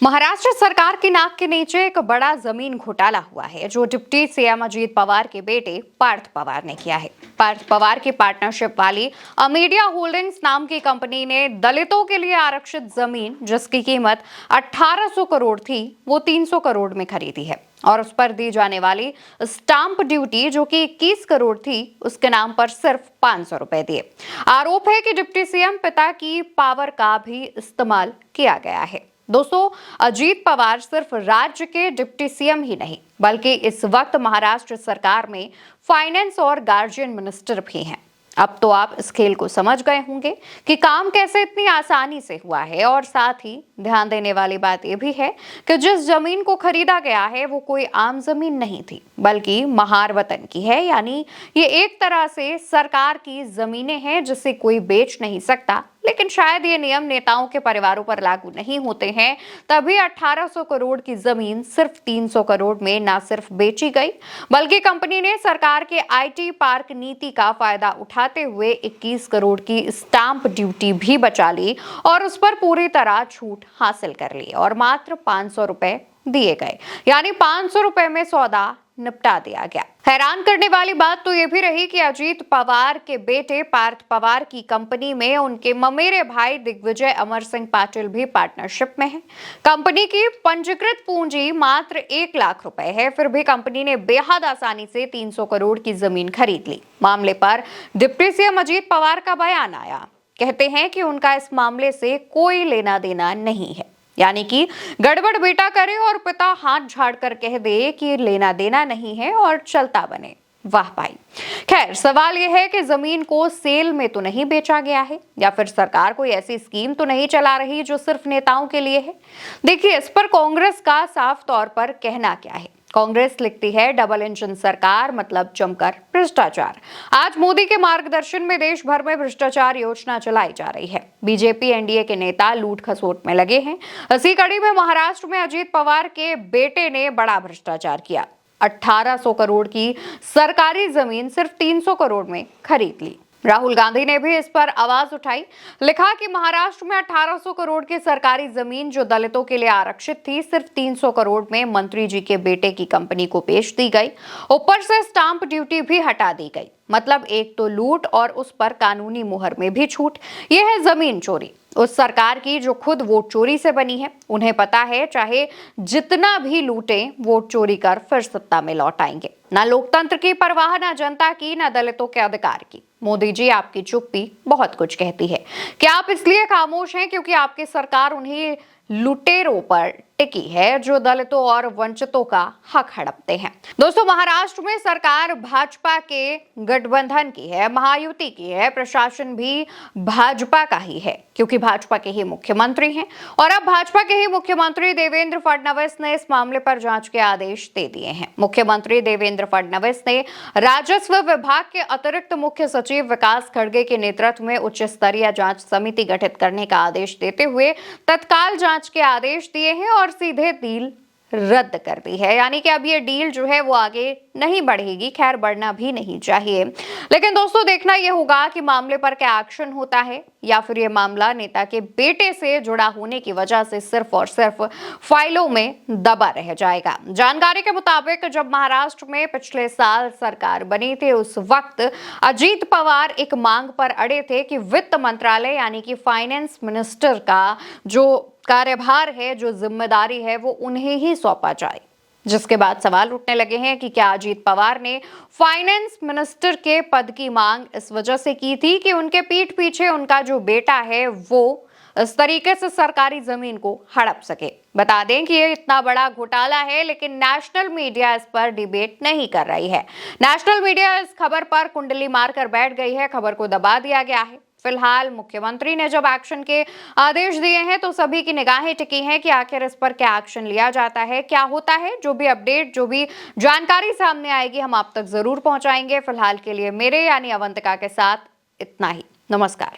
महाराष्ट्र सरकार की नाक के नीचे एक बड़ा जमीन घोटाला हुआ है जो डिप्टी सीएम अजीत पवार के बेटे पार्थ पवार ने किया है। पार्थ पवार की पार्टनरशिप वाली अमीडिया होल्डिंग्स नाम की कंपनी ने दलितों के लिए आरक्षित जमीन जिसकी कीमत 1800 करोड़ थी वो 300 करोड़ में खरीदी है और उस पर दी जाने वाली स्टाम्प ड्यूटी जो कि 21 करोड़ थी उसके नाम पर सिर्फ 500 रुपए दिए। आरोप है कि डिप्टी सीएम पिता की पावर का भी इस्तेमाल किया गया है। दोस्तों, अजीत पवार सिर्फ राज्य के डिप्टी सीएम ही नहीं बल्कि इस वक्त महाराष्ट्र सरकार में फाइनेंस और गार्जियन मिनिस्टर भी हैं। अब तो आप इस खेल को समझ गए होंगे कि काम कैसे इतनी आसानी से हुआ है और साथ ही ध्यान देने वाली बात यह भी है कि जिस जमीन को खरीदा गया है वो कोई आम जमीन नहीं थी बल्कि महार वतन की है, यानी ये एक तरह से सरकार की जमीनें हैं जिसे कोई बेच नहीं सकता। लेकिन शायद ये नियम नेताओं के परिवारों पर लागू नहीं होते हैं, तभी 1800 करोड़ की जमीन सिर्फ 300 करोड़ में न सिर्फ बेची गई बल्कि कंपनी ने सरकार के आईटी पार्क नीति का फायदा उठाते हुए 21 करोड़ की स्टाम्प ड्यूटी भी बचा ली और उस पर पूरी तरह छूट हासिल कर ली और मात्र 500 रुपए दिए गए, यानी 500 रुपए में सौदा निपटा दिया गया। हैरान करने वाली बात तो यह भी रही कि अजीत पवार के बेटे पार्थ पवार की कंपनी में उनके ममेरे भाई दिग्विजय अमर सिंह पाटिल भी पार्टनरशिप में है। कंपनी की पंजीकृत पूंजी मात्र 1 लाख रुपए है, फिर भी कंपनी ने बेहद आसानी से 300 करोड़ की जमीन खरीद ली। मामले पर डिप्टी सीएम अजीत पवार का बयान आया। कहते हैं कि उनका इस मामले से कोई लेना देना नहीं है, यानी कि गड़बड़ बेटा करे और पिता हाथ झाड़ कर कह दे कि लेना देना नहीं है और चलता बने। वाह भाई। खैर, सवाल यह है कि जमीन को सेल में तो नहीं बेचा गया है या फिर सरकार कोई ऐसी स्कीम तो नहीं चला रही जो सिर्फ नेताओं के लिए है। देखिए, इस पर कांग्रेस का साफ तौर पर कहना क्या है। कांग्रेस लिखती है डबल इंजन सरकार मतलब जमकर भ्रष्टाचार। आज मोदी के मार्गदर्शन में देश भर में भ्रष्टाचार योजना चलाई जा रही है। बीजेपी एनडीए के नेता लूट खसोट में लगे हैं। इसी कड़ी में महाराष्ट्र में अजीत पवार के बेटे ने बड़ा भ्रष्टाचार किया। 1800 करोड़ की सरकारी जमीन सिर्फ 300 करोड़ में खरीद ली। राहुल गांधी ने भी इस पर आवाज उठाई, लिखा कि महाराष्ट्र में 1800 करोड़ की सरकारी जमीन जो दलितों के लिए आरक्षित थी सिर्फ 300 करोड़ में मंत्री जी के बेटे की कंपनी को बेच दी गई। ऊपर से स्टाम्प ड्यूटी भी हटा दी गई। मतलब एक तो लूट और उस पर कानूनी मुहर में भी छूट। यह है जमीन चोरी उस सरकार की जो खुद वोट चोरी से बनी है। उन्हें पता है चाहे जितना भी लूटें वोट चोरी कर फिर सत्ता में लौट आएंगे। ना लोकतंत्र की परवाह, ना जनता की, ना दलितों के अधिकार की। मोदी जी, आपकी चुप्पी बहुत कुछ कहती है। क्या आप इसलिए खामोश हैं क्योंकि आपकी सरकार उन्हीं लुटेरों पर टिकी है जो दलितों और वंचितों का हक हड़पते हैं। दोस्तों, महाराष्ट्र में सरकार भाजपा के गठबंधन की है, महायुति की है, प्रशासन भी भाजपा का ही है क्योंकि भाजपा के ही मुख्यमंत्री हैं और अब भाजपा के ही मुख्यमंत्री देवेंद्र फडणवीस ने इस मामले पर जांच के आदेश दे दिए हैं। मुख्यमंत्री देवेंद्र फडणवीस ने राजस्व विभाग के अतिरिक्त मुख्य सचिव विकास खड़गे के नेतृत्व में उच्च स्तरीय जांच समिति गठित करने का आदेश देते हुए तत्काल जांच के आदेश दिए हैं और सीधे डील रद्द कर दी है, यानी कि अब ये डील जो है वो आगे नहीं बढ़ेगी। खैर, बढ़ना भी नहीं चाहिए, लेकिन दोस्तों देखना ये होगा कि मामले पर क्या एक्शन होता है या फिर ये मामला नेता के बेटे से जुड़ा होने की वजह से सिर्फ और सिर्फ फाइलों में दबा रह जाएगा। जानकारी के मुताबिक जब महाराष्ट्र में पिछले साल सरकार बनी थी उस वक्त अजीत पवार एक मांग पर अड़े थे कि वित्त मंत्रालय यानी कि फाइनेंस मिनिस्टर का जो कार्यभार है, जो जिम्मेदारी है, वो उन्हें ही सौंपा जाए। जिसके बाद सवाल उठने लगे हैं कि क्या अजीत पवार ने फाइनेंस मिनिस्टर के पद की मांग इस वजह से की थी कि उनके पीठ पीछे उनका जो बेटा है वो इस तरीके से सरकारी जमीन को हड़प सके। बता दें कि ये इतना बड़ा घोटाला है लेकिन नेशनल मीडिया इस पर डिबेट नहीं कर रही है। नेशनल मीडिया इस खबर पर कुंडली मारकर बैठ गई है। खबर को दबा दिया गया है। फिलहाल मुख्यमंत्री ने जब एक्शन के आदेश दिए हैं तो सभी की निगाहें टिकी हैं कि आखिर इस पर क्या एक्शन लिया जाता है, क्या होता है। जो भी अपडेट, जो भी जानकारी सामने आएगी हम आप तक जरूर पहुंचाएंगे। फिलहाल के लिए मेरे यानी अवंतिका के साथ इतना ही। नमस्कार।